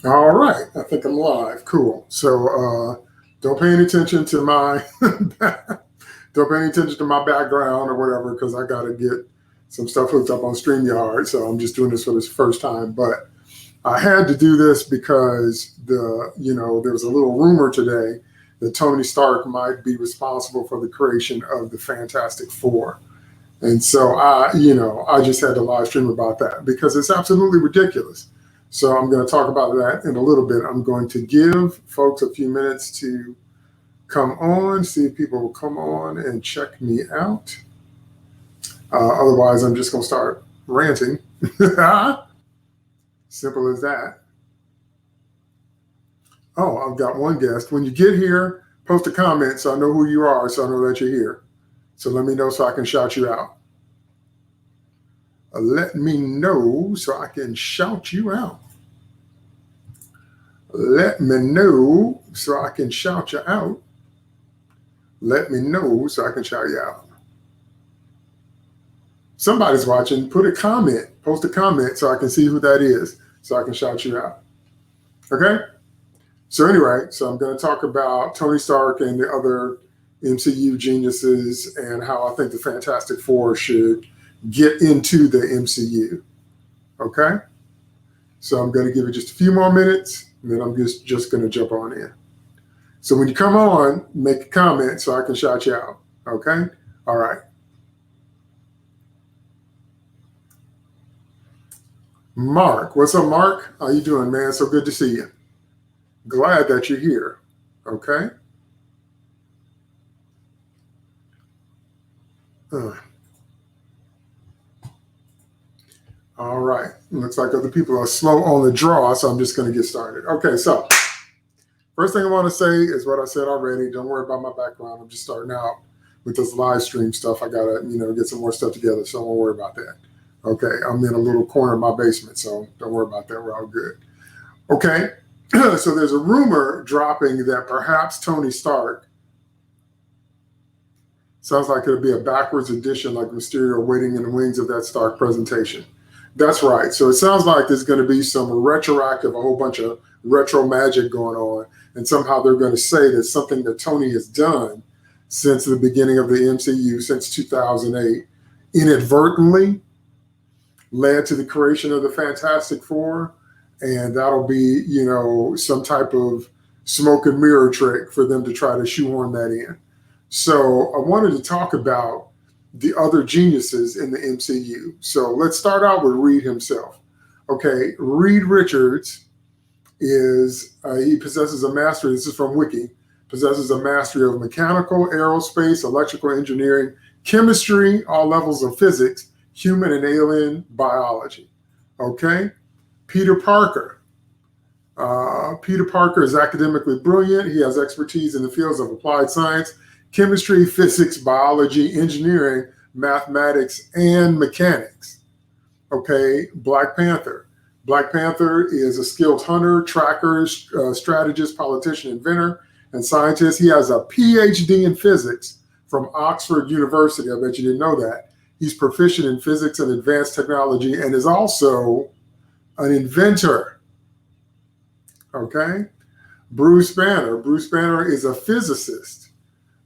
All right, I think I'm live. Cool. So don't pay any attention to my don't pay any attention to my background or whatever because I got to get some stuff hooked up on StreamYard. So I'm just doing this for this first time. But I had to do this because there was a little rumor today that Tony Stark might be responsible for the creation of the Fantastic Four. And so I just had to live stream about that because it's absolutely ridiculous. So I'm going to talk about that in a little bit. I'm going to give folks a few minutes to come on, see if people will come on and check me out. Otherwise, I'm just going to start ranting. Simple as that. Oh, I've got one guest. When you get here, post a comment so I know who you are, so I know that you're here. So let me know so I can shout you out. Let me know so I can shout you out. Let me know so I can shout you out. Let me know so I can shout you out. Somebody's watching. Put a comment. Post a comment so I can see who that is so I can shout you out. Okay? So anyway, I'm going to talk about Tony Stark and the other MCU geniuses and how I think the Fantastic Four should get into the MCU. Okay? So I'm going to give it just a few more minutes, and then I'm just going to jump on in. So when you come on, make a comment so I can shout you out. Okay? All right. Mark. What's up, Mark? How you doing, man? So good to see you. Glad that you're here. Okay? All right. Looks like other people are slow on the draw, so I'm just going to get started. Okay, so first thing I want to say is what I said already. Don't worry about my background. I'm just starting out with this live stream stuff. I got to, get some more stuff together, so don't worry about that. Okay, I'm in a little corner of my basement, so don't worry about that. We're all good. Okay, so there's a rumor dropping that perhaps Tony Stark, sounds like it'll be a backwards edition like Mysterio waiting in the wings of that Stark presentation. That's right. So it sounds like there's going to be some retroactive, a whole bunch of retro magic going on. And somehow they're going to say that something that Tony has done since the beginning of the MCU, since 2008, inadvertently led to the creation of the Fantastic Four. And that'll be, some type of smoke and mirror trick for them to try to shoehorn that in. So I wanted to talk about the other geniuses in the MCU. So let's start out with Reed himself. Okay, Reed Richards he possesses a mastery, this is from Wiki, possesses a mastery of mechanical, aerospace, electrical engineering, chemistry, all levels of physics, human and alien biology. Okay, Peter Parker. Peter Parker is academically brilliant. He has expertise in the fields of applied science, chemistry, physics, biology, engineering, mathematics, and mechanics. Okay, Black Panther. Black Panther is a skilled hunter, tracker, strategist, politician, inventor, and scientist. He has a PhD in physics from Oxford University. I bet you didn't know that. He's proficient in physics and advanced technology and is also an inventor. Okay, Bruce Banner. Bruce Banner is a physicist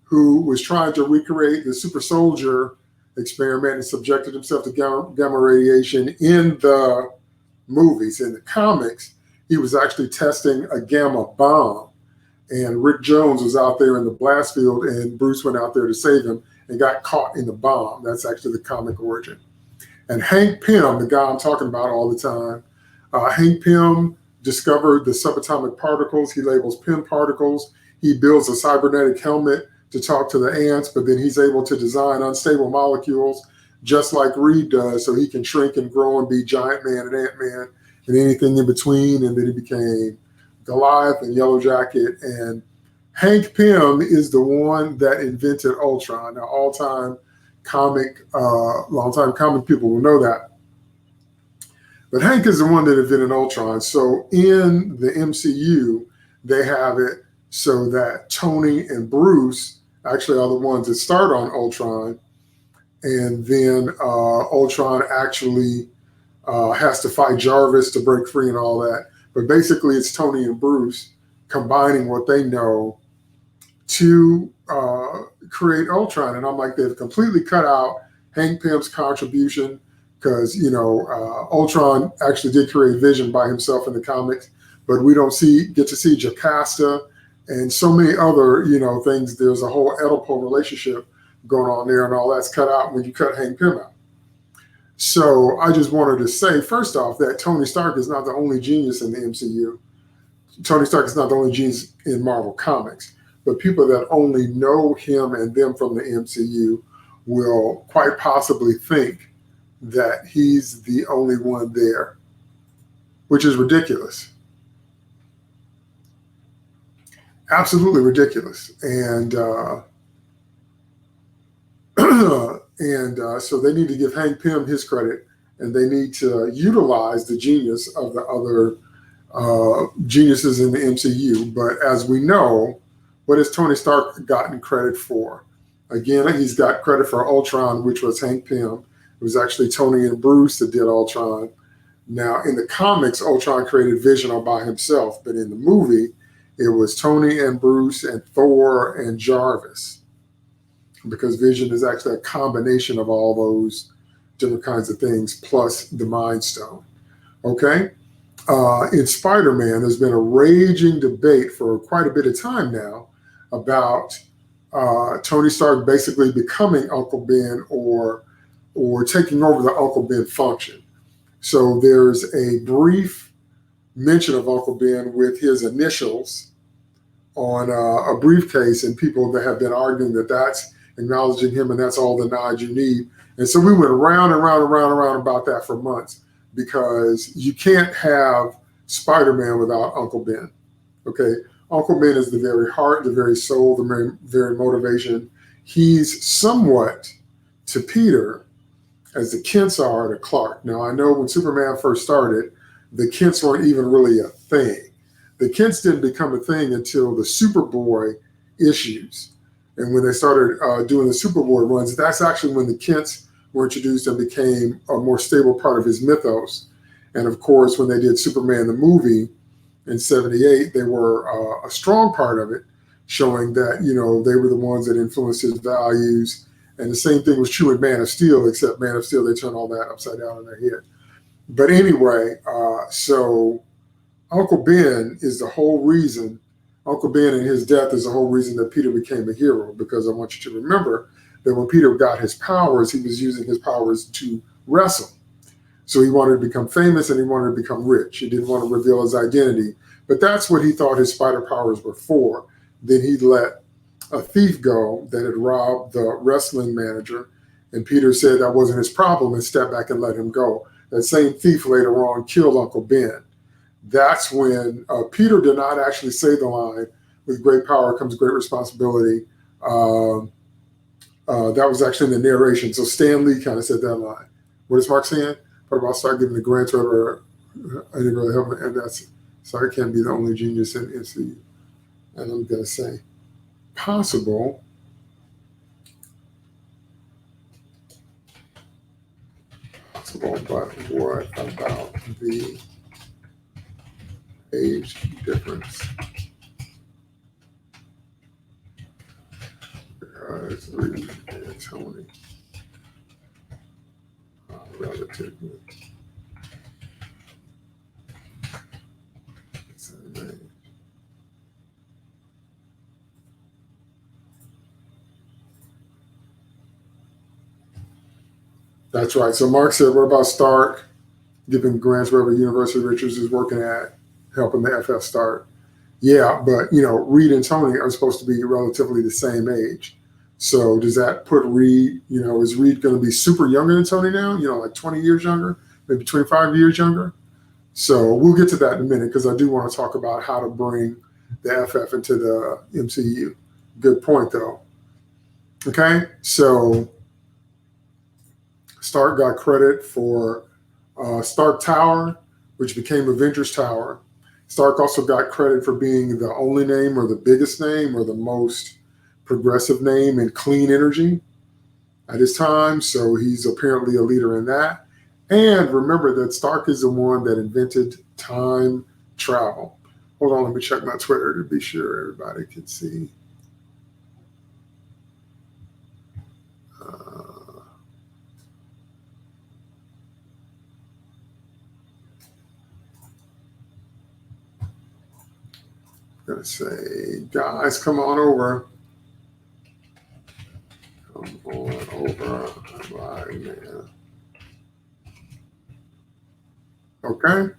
who was trying to recreate the super soldier experiment and subjected himself to gamma radiation in the movies. In the comics, he was actually testing a gamma bomb. And Rick Jones was out there in the blast field, and Bruce went out there to save him and got caught in the bomb. That's actually the comic origin. And Hank Pym, the guy I'm talking about all the time, Hank Pym discovered the subatomic particles. He labels Pym particles. He builds a cybernetic helmet to talk to the ants, but then he's able to design unstable molecules just like Reed does, so he can shrink and grow and be Giant Man and Ant-Man and anything in between. And then he became Goliath and Yellow Jacket. And Hank Pym is the one that invented Ultron. Now, longtime comic people will know that. But Hank is the one that invented Ultron. So in the MCU, they have it so that Tony and Bruce actually are the ones that start on Ultron. And then Ultron actually has to fight Jarvis to break free and all that. But basically, it's Tony and Bruce combining what they know to create Ultron. And I'm like, they've completely cut out Hank Pym's contribution because, Ultron actually did create Vision by himself in the comics, but we don't get to see Jocasta and so many other, things. There's a whole Oedipal relationship going on there, and all that's cut out when you cut Hank Pym out. So I just wanted to say, first off, that Tony Stark is not the only genius in the MCU. Tony Stark is not the only genius in Marvel Comics, but people that only know him and them from the MCU will quite possibly think that he's the only one there, which is ridiculous. Absolutely ridiculous. And so they need to give Hank Pym his credit, and they need to utilize the genius of the other geniuses in the MCU. But as we know, what has Tony Stark gotten credit for? Again, he's got credit for Ultron, which was Hank Pym. It was actually Tony and Bruce that did Ultron. Now, in the comics, Ultron created Vision all by himself, but in the movie, it was Tony and Bruce and Thor and Jarvis, because Vision is actually a combination of all those different kinds of things, plus the Mind Stone. Okay? In Spider-Man, there's been a raging debate for quite a bit of time now about Tony Stark basically becoming Uncle Ben or taking over the Uncle Ben function. So there's a brief mention of Uncle Ben with his initials on a briefcase, and people that have been arguing that that's acknowledging him and that's all the nod you need. And so we went around and round and round and round about that for months, because you can't have Spider-Man without Uncle Ben. Okay, Uncle Ben is the very heart, the very soul, the very motivation. He's somewhat to Peter as the Kents are to Clark. Now, I know when Superman first started, the Kents weren't even really a thing. The Kents didn't become a thing until the Superboy issues. And when they started doing the Superboy runs, that's actually when the Kents were introduced and became a more stable part of his mythos. And of course, when they did Superman the movie in '78, they were a strong part of it, showing that, they were the ones that influenced his values. And the same thing was true in Man of Steel, except Man of Steel, they turned all that upside down in their head. But anyway, so Uncle Ben is the whole reason, Uncle Ben and his death is the whole reason that Peter became a hero, because I want you to remember that when Peter got his powers, he was using his powers to wrestle. So he wanted to become famous and he wanted to become rich. He didn't want to reveal his identity, but that's what he thought his spider powers were for. Then he let a thief go that had robbed the wrestling manager, and Peter said that wasn't his problem and stepped back and let him go. That same thief later on killed Uncle Ben. That's when Peter did not actually say the line, "With great power comes great responsibility." That was actually in the narration. So Stan Lee kind of said that line. What is Mark saying? What about start giving the grants whatever? I didn't really help, and that's Stark can't be the only genius in MCU. And I'm gonna say possible. Possible, but what about the age difference? Because Reed and Tony relatively same age. That's right. So Mark said, what about Stark giving grants wherever University Richards is working at, helping the FF start? Yeah, but Reed and Tony are supposed to be relatively the same age. So does that put Reed, is Reed going to be super younger than Tony now? Like 20 years younger, maybe 25 years younger? So we'll get to that in a minute, because I do want to talk about how to bring the FF into the MCU. Good point, though. Okay, so Stark got credit for Stark Tower, which became Avengers Tower. Stark also got credit for being the only name or the biggest name or the most progressive name in clean energy at his time. So he's apparently a leader in that. And remember that Stark is the one that invented time travel. Hold on, let me check my Twitter to be sure everybody can see. I'm going to say, guys, come on over. Come on over. I'm live, man. Okay.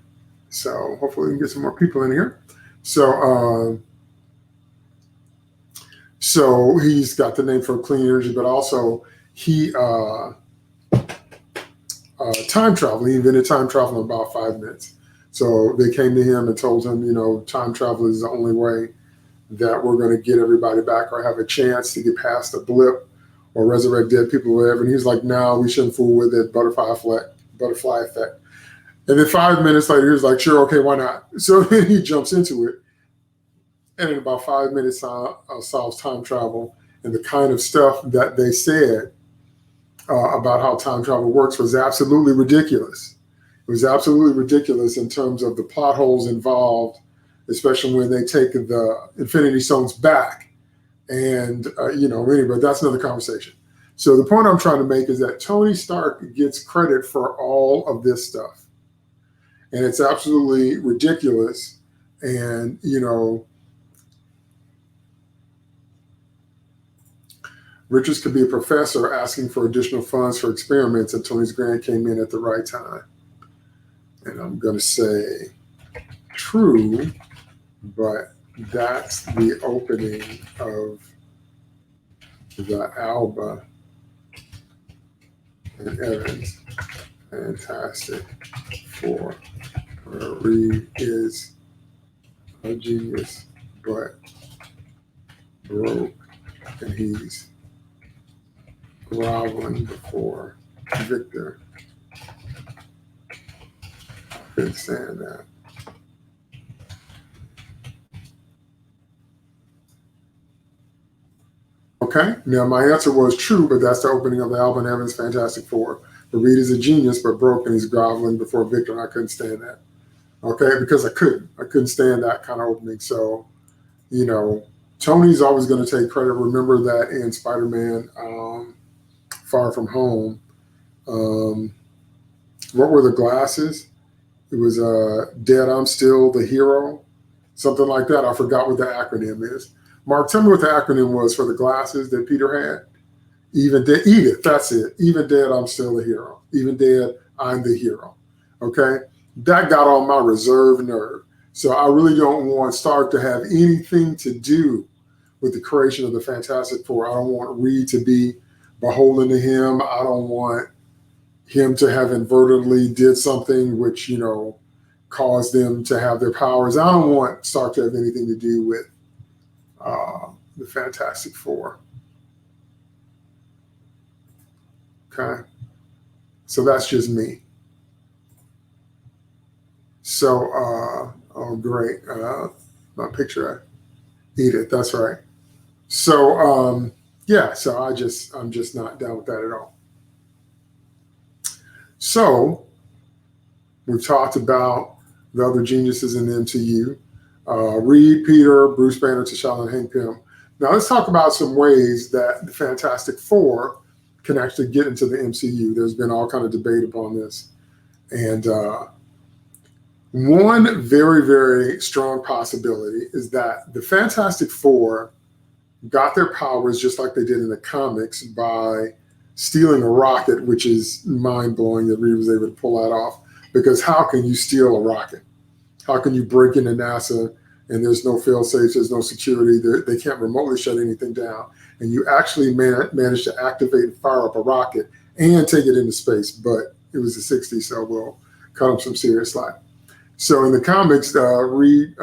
So hopefully we can get some more people in here. So he's got the name for clean energy, but also he time travel. He invented time travel in about 5 minutes. So they came to him and told him, time travel is the only way that we're going to get everybody back or have a chance to get past the blip or resurrect dead people or whatever. And he's like, no, we shouldn't fool with it. Butterfly effect. And then 5 minutes later, he's like, sure, okay, why not? So then he jumps into it. And in about 5 minutes, solves time travel. And the kind of stuff that they said about how time travel works was absolutely ridiculous. It was absolutely ridiculous in terms of the plot holes involved, especially when they take the Infinity Stones back. And, anyway, that's another conversation. So the point I'm trying to make is that Tony Stark gets credit for all of this stuff. And it's absolutely ridiculous. And, Richards could be a professor asking for additional funds for experiments, and Tony's grant came in at the right time. And I'm going to say true, but that's the opening of the Alba and Evans Fantastic Four. Reed is a genius, but broke, and he's groveling before Victor. Couldn't stand that. Okay, now my answer was true, but that's the opening of the Alvin Evans Fantastic Four. The Reed is a genius, but broke, and he's groveling before Victor, and I couldn't stand that. Okay, because I couldn't stand that kind of opening. So, Tony's always going to take credit. Remember that in Spider-Man Far From Home. What were the glasses? It was Dead, I'm Still the Hero, something like that. I forgot what the acronym is. Mark, tell me what the acronym was for the glasses that Peter had. Even dead, Edith, that's it. Even dead, I'm still the hero. Even dead, I'm the hero. Okay? That got on my reserve nerve. So I really don't want Stark to have anything to do with the creation of the Fantastic Four. I don't want Reed to be beholden to him. I don't want him to have inadvertently did something which, caused them to have their powers. I don't want Stark to have anything to do with the Fantastic Four. Okay. So that's just me. So, oh, great. My picture, Edith, that's right. So, yeah, so I'm just not down with that at all. So, we've talked about the other geniuses in the MCU. Reed, Peter, Bruce Banner, T'Challa, and Hank Pym. Now let's talk about some ways that the Fantastic Four can actually get into the MCU. There's been all kind of debate upon this. And one very, very strong possibility is that the Fantastic Four got their powers just like they did in the comics by stealing a rocket, which is mind-blowing that Reed was able to pull that off. Because how can you steal a rocket? How can you break into NASA and there's no fail-safes, there's no security, they can't remotely shut anything down, and you actually manage to activate and fire up a rocket and take it into space? But it was the 60s, so we'll cut him some serious slack. So in the comics, Reed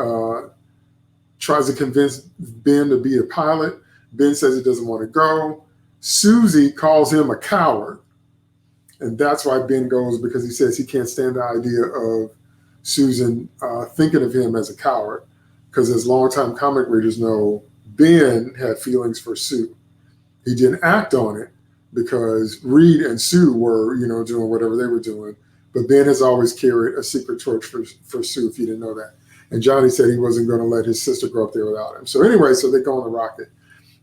tries to convince Ben to be a pilot. Ben says he doesn't want to go. Susie calls him a coward. And that's why Ben goes, because he says he can't stand the idea of Susan thinking of him as a coward. Because as longtime comic readers know, Ben had feelings for Sue. He didn't act on it because Reed and Sue were, doing whatever they were doing. But Ben has always carried a secret torch for Sue, if you didn't know that. And Johnny said he wasn't going to let his sister grow up there without him. So anyway, so they go on the rocket,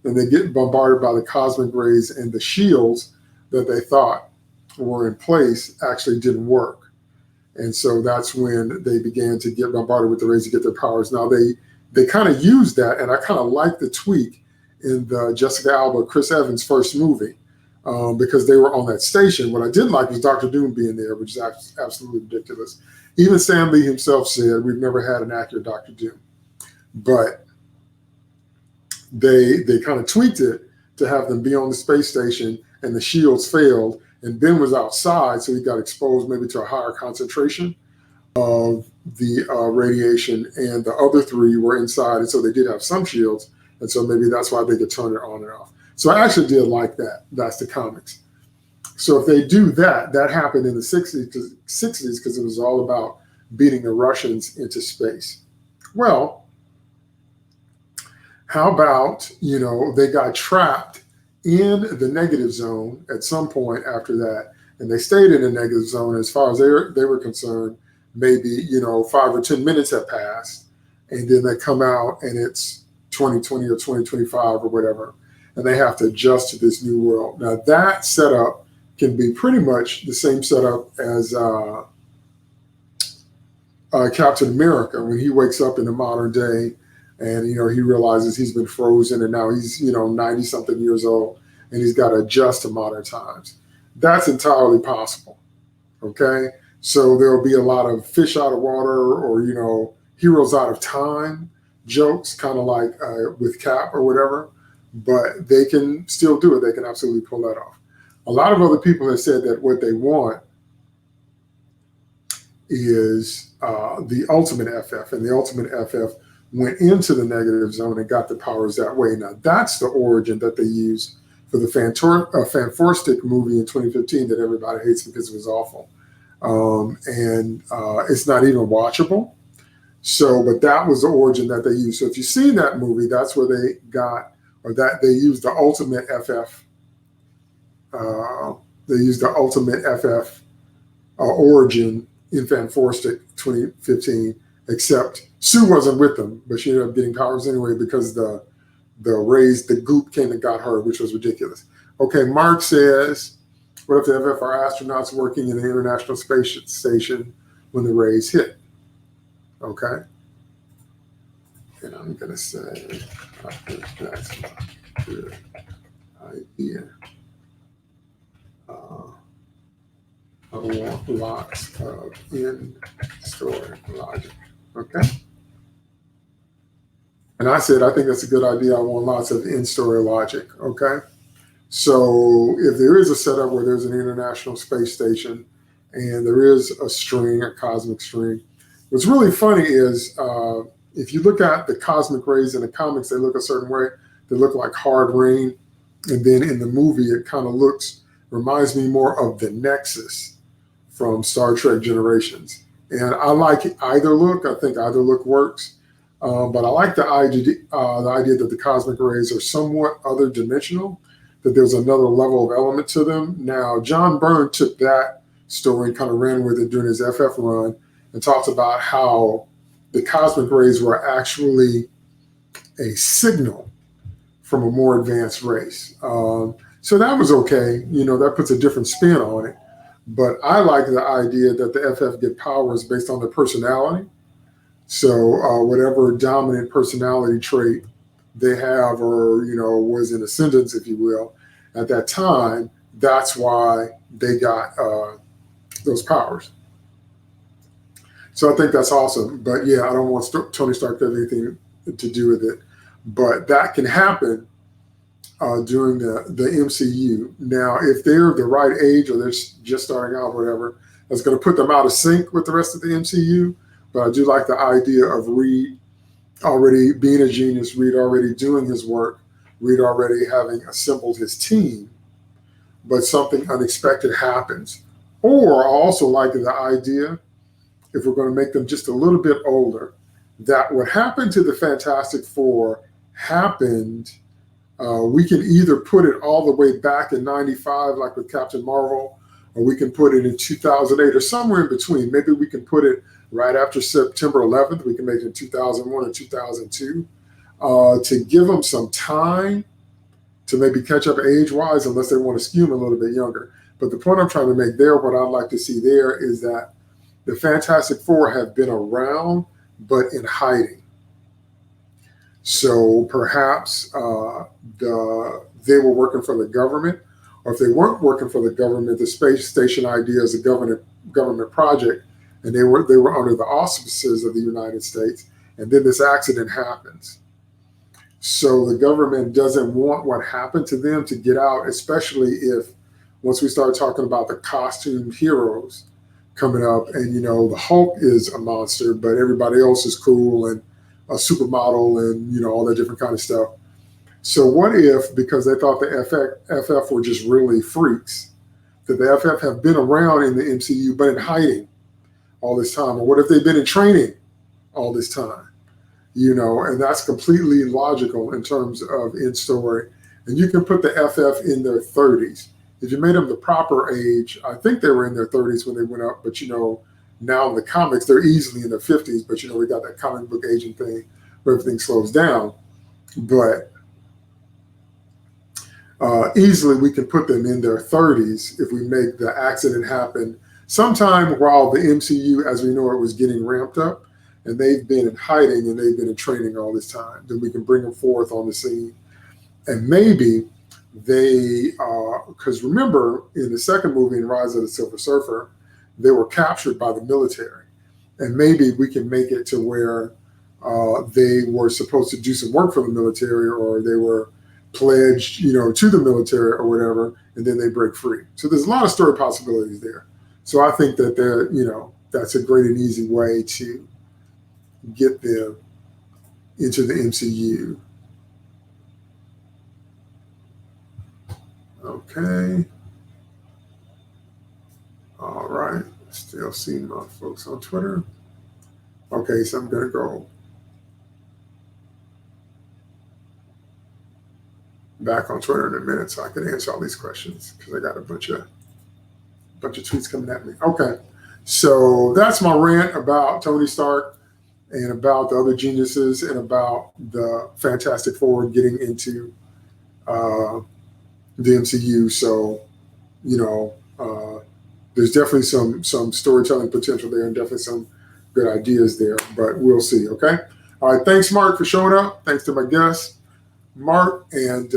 and they get bombarded by the cosmic rays, and the shields that they thought were in place actually didn't work. And so that's when they began to get bombarded with the rays to get their powers. Now they kind of used that, and I kind of like the tweak in the Jessica Alba, Chris Evans first movie, because they were on that station. What I didn't like was Dr. Doom being there, which is absolutely ridiculous. Even Stan Lee himself said, we've never had an accurate Dr. Doom. But they kind of tweaked it to have them be on the space station, and the shields failed, and Ben was outside, so he got exposed maybe to a higher concentration of the radiation, and the other three were inside, and so they did have some shields, and so maybe that's why they could turn it on and off. So I actually did like that. That's the comics. So if they do that, that happened in the 60s because it was all about beating the Russians into space. Well, how about, they got trapped in the negative zone at some point after that, and they stayed in the negative zone as far as they were concerned. Maybe, 5 or 10 minutes have passed, and then they come out and it's 2020 or 2025 or whatever, and they have to adjust to this new world. Now that setup can be pretty much the same setup as Captain America, when he wakes up in the modern day and, he realizes he's been frozen, and now he's, 90 something years old, and he's got to adjust to modern times. That's entirely possible. Okay. So there'll be a lot of fish out of water, or, heroes out of time jokes, kind of like with Cap or whatever, but they can still do it. They can absolutely pull that off. A lot of other people have said that what they want is the ultimate FF, and the ultimate FF went into the negative zone and got the powers that way. Now that's the origin that they used for the Fanforstic movie in 2015 that everybody hates because it was awful. And it's not even watchable. So, but that was the origin that they used. So if you see that movie, that's where they got, or that they used the ultimate FF. They used the ultimate FF origin in Fanforstic 2015, except Sue wasn't with them, but she ended up getting powers anyway because the rays, the goop came and got her, which was ridiculous. Okay, Mark says, what if the FF are astronauts working in the International Space Station when the rays hit? Okay. And I'm going to say, I think that's a good idea. I want lots of in-story logic. Okay. And I said, I think that's a good idea. I want lots of in-story logic. Okay. So if there is a setup where there's an International Space Station and there is a string, a cosmic string, what's really funny is if you look at the cosmic rays in the comics, they look a certain way. They look like hard rain. And then in the movie, it kind of reminds me more of the Nexus from Star Trek Generations. And I like either look. I think either look works. But I like the idea that the cosmic rays are somewhat other dimensional, that there's another level of element to them. Now, John Byrne took that story and kind of ran with it during his FF run and talked about how the cosmic rays were actually a signal from a more advanced race. So that was okay. That puts a different spin on it. But I like the idea that the FF get powers based on their personality. So whatever dominant personality trait they have, or, was in ascendance, if you will, at that time, that's why they got those powers. So I think that's awesome. But yeah, I don't want Tony Stark to have anything to do with it. But that can happen during the MCU. Now, if they're the right age or they're just starting out, whatever, that's going to put them out of sync with the rest of the MCU. But I do like the idea of Reed already being a genius, Reed already doing his work, Reed already having assembled his team, but something unexpected happens. Or I also like the idea, if we're going to make them just a little bit older, that what happened to the Fantastic Four happened. We can either put it all the way back in 95, like with Captain Marvel, or we can put it in 2008 or somewhere in between. Maybe we can put it right after September 11th. We can make it in 2001 or 2002 to give them some time to maybe catch up age-wise, unless they want to skew them a little bit younger. But the point I'm trying to make there, what I'd like to see there is that the Fantastic Four have been around, but in hiding. So perhaps they were working for the government, or if they weren't working for the government, the space station idea is a government project, and they were under the auspices of the United States, and then this accident happens. So the government doesn't want what happened to them to get out, especially if once we start talking about the costumed heroes coming up, and the Hulk is a monster, but everybody else is cool and a supermodel and all that different kind of stuff. So what if, because they thought the FF were just really freaks, that the FF have been around in the MCU but in hiding all this time? Or what if they've been in training all this time? And that's completely logical in terms of in story. And you can put the FF in their 30s. If you made them the proper age, I think they were in their 30s when they went up, but now in the comics, they're easily in their 50s, but we got that comic book aging thing where everything slows down. But easily we can put them in their 30s if we make the accident happen sometime while the MCU, as we know it, was getting ramped up, and they've been in hiding and they've been in training all this time. Then we can bring them forth on the scene. And maybe they, because remember, in the second movie, in Rise of the Silver Surfer, they were captured by the military. And maybe we can make it to where they were supposed to do some work for the military, or they were pledged, to the military or whatever, and then they break free. So there's a lot of story possibilities there. So I think that that's a great and easy way to get them into the MCU. Okay. All right. Still seeing my folks on Twitter. Okay, so I'm going to go back on Twitter in a minute so I can answer all these questions, because I got a bunch of tweets coming at me. Okay, so that's my rant about Tony Stark and about the other geniuses and about the Fantastic Four getting into the MCU. So, there's definitely some storytelling potential there and definitely some good ideas there, but we'll see. Okay. All right. Thanks, Mark, for showing up. Thanks to my guest, Mark. And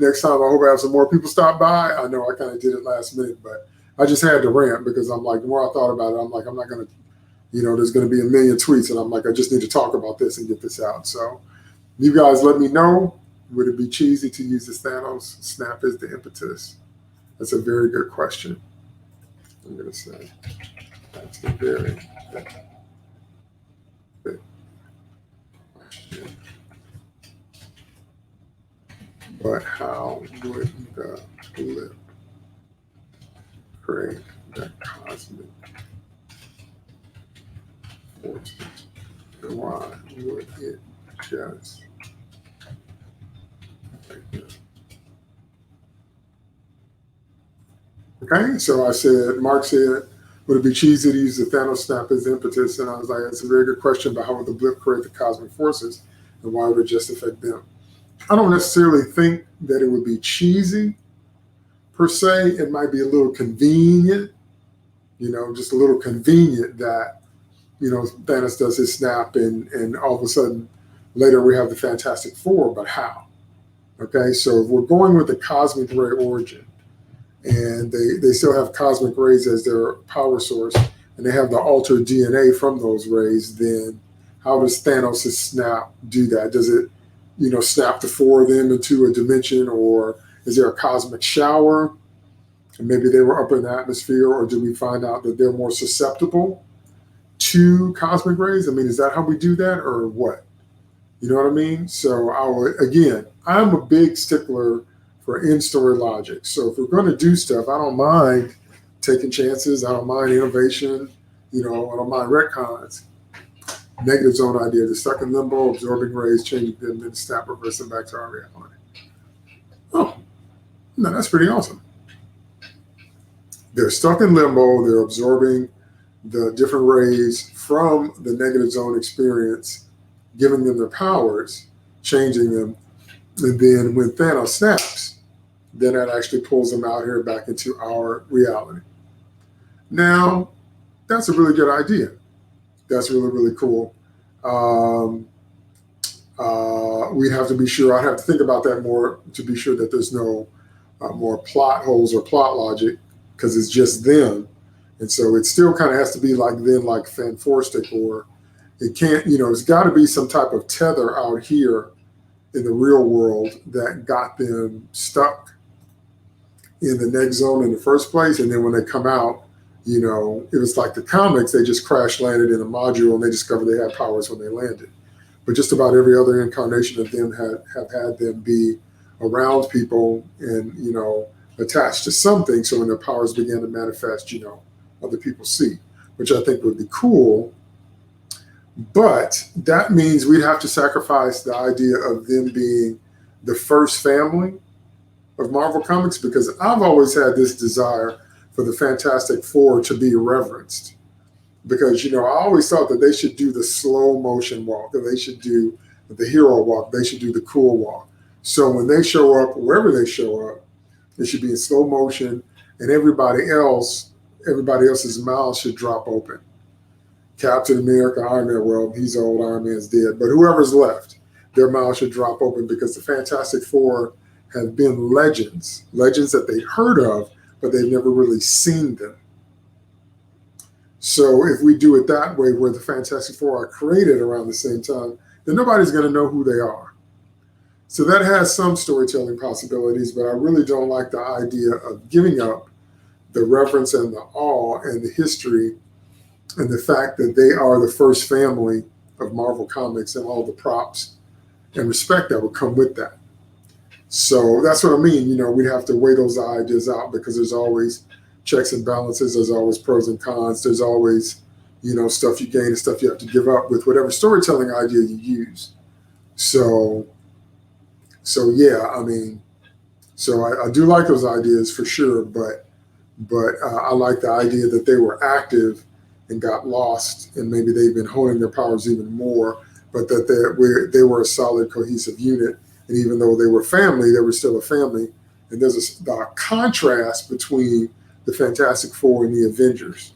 next time, I hope I have some more people stop by. I know I kind of did it last minute, but I just had to rant because I'm like, the more I thought about it, I'm like, I'm not going to, there's going to be a million tweets, and I'm like, I just need to talk about this and get this out. So you guys let me know. Would it be cheesy to use the Thanos snap as the impetus? That's a very good question. I'm going to say that's a very good question. But how would the blip create the cosmic forces? And why would it just like this? Okay, so I said, Mark said, would it be cheesy to use the Thanos snap as impetus? And I was like, that's a very good question about how would the blip create the cosmic forces and why would it just affect them? I don't necessarily think that it would be cheesy per se. It might be a little convenient, just a little convenient that, Thanos does his snap and all of a sudden later we have the Fantastic Four, but how? Okay, so if we're going with the cosmic ray origin, and they still have cosmic rays as their power source, and they have the altered DNA from those rays, then how does Thanos' snap do that? Does it, snap the four of them into a dimension, or is there a cosmic shower? And maybe they were up in the atmosphere, or do we find out that they're more susceptible to cosmic rays? I mean, is that how we do that, or what? You know what I mean? So I'm a big stickler for in-story logic. So if we're going to do stuff, I don't mind taking chances. I don't mind innovation. I don't mind retcons. Negative zone idea. They're stuck in limbo, absorbing rays, changing them, then snap, reversing back to our reality. Oh, no, that's pretty awesome. They're stuck in limbo. They're absorbing the different rays from the negative zone experience, giving them their powers, changing them. And then when Thanos snaps, then that actually pulls them out here back into our reality. Now, that's a really good idea. That's really, really cool. We have to be sure, I'd have to think about that more to be sure that there's no more plot holes or plot logic, because it's just them. And so it still kind of has to be like then, like Fanforstic, or it can't, it's got to be some type of tether out here in the real world that got them stuck in the next zone in the first place. And then when they come out, it was like the comics, they just crash landed in a module and they discovered they had powers when they landed. But just about every other incarnation of them have had them be around people and, attached to something. So when their powers began to manifest, other people see, which I think would be cool. But that means we'd have to sacrifice the idea of them being the first family of Marvel Comics, because I've always had this desire for the Fantastic Four to be reverenced. Because, I always thought that they should do the slow motion walk, or they should do the hero walk, they should do the cool walk. So when they show up, wherever they show up, it should be in slow motion, and everybody else's mouth should drop open. Captain America, Iron Man, well, he's old, Iron Man's dead, but whoever's left, their mouth should drop open, because the Fantastic Four have been legends that they've heard of, but they've never really seen them. So if we do it that way, where the Fantastic Four are created around the same time, then nobody's going to know who they are. So that has some storytelling possibilities, but I really don't like the idea of giving up the reverence and the awe and the history and the fact that they are the first family of Marvel Comics and all the props and respect that would come with that. So that's what I mean. We'd have to weigh those ideas out, because there's always checks and balances. There's always pros and cons. There's always, stuff you gain and stuff you have to give up with whatever storytelling idea you use. So yeah, I do like those ideas for sure, but I like the idea that they were active and got lost, and maybe they've been honing their powers even more, but that they were a solid, cohesive unit. And even though they were family, they were still a family. And there's a contrast between the Fantastic Four and the Avengers,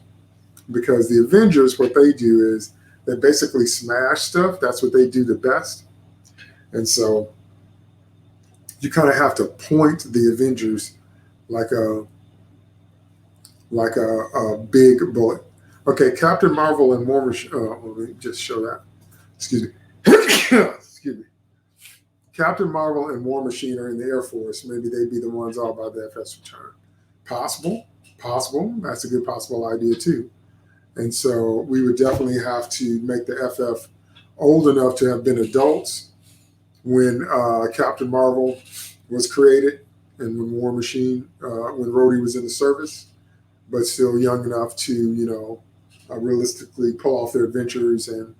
because the Avengers, what they do is they basically smash stuff. That's what they do the best. And so you kind of have to point the Avengers like a big bullet. Okay, Captain Marvel and War Machine. Let me just show that. Excuse me. Excuse me. Captain Marvel and War Machine are in the Air Force. Maybe they'd be the ones all by the FF's return. Possible. That's a good possible idea too. And so we would definitely have to make the FF old enough to have been adults when Captain Marvel was created and when War Machine, when Rhodey was in the service, but still young enough to, realistically pull off their adventures. And,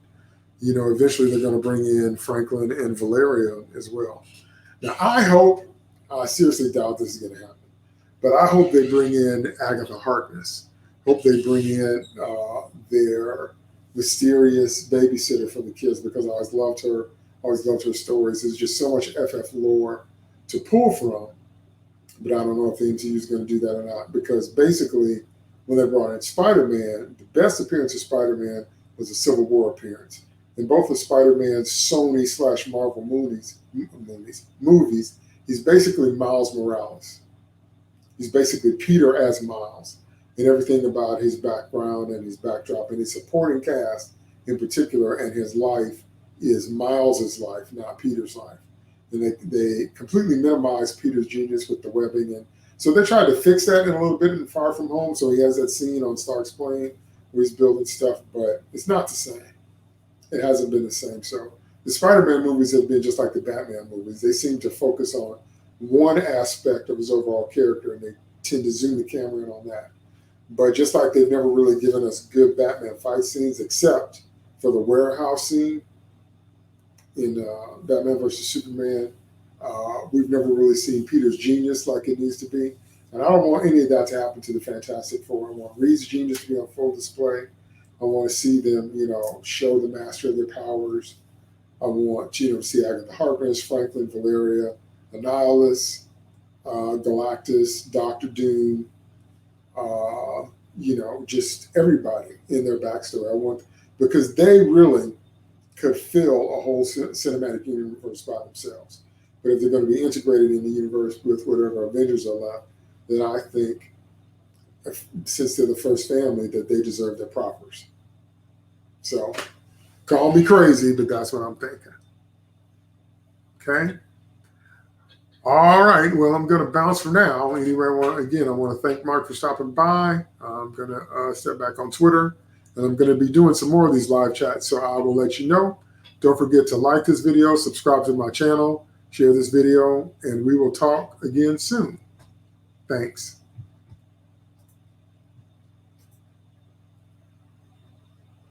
eventually they're going to bring in Franklin and Valeria as well. Now, I seriously doubt this is going to happen, but I hope they bring in Agatha Harkness. Hope they bring in their mysterious babysitter for the kids, because I always loved her stories. There's just so much FF lore to pull from, but I don't know if the MCU is going to do that or not, because basically when they brought in Spider-Man, the best appearance of Spider-Man was a Civil War appearance. In both of Spider-Man's Sony/Marvel movies, he's basically Miles Morales. He's basically Peter as Miles, and everything about his background and his backdrop and his supporting cast in particular and his life is Miles's life, not Peter's life. And they completely minimize Peter's genius with the webbing. And so they tried to fix that in a little bit in Far From Home. So he has that scene on Stark's plane where he's building stuff, but it's not the same. It hasn't been the same. So the Spider-Man movies have been just like the Batman movies. They seem to focus on one aspect of his overall character, and they tend to zoom the camera in on that. But just like they've never really given us good Batman fight scenes, except for the warehouse scene in Batman vs. Superman, we've never really seen Peter's genius like it needs to be. And I don't want any of that to happen to the Fantastic Four. I want Reed's genius to be on full display. I want to see them, show the master of their powers. I want, to see Agatha Harkness, Franklin, Valeria, Annihilus, Galactus, Doctor Doom, just everybody in their backstory. Because they really could fill a whole cinematic universe by themselves. But if they're going to be integrated in the universe with whatever Avengers are left, then I think, since they're the first family, that they deserve their propers. So, call me crazy, but that's what I'm thinking. Okay? All right. Well, I'm going to bounce for now. Anyway, I want to thank Mark for stopping by. I'm going to step back on Twitter, and I'm going to be doing some more of these live chats, so I will let you know. Don't forget to like this video, subscribe to my channel, share this video, and we will talk again soon. Thanks.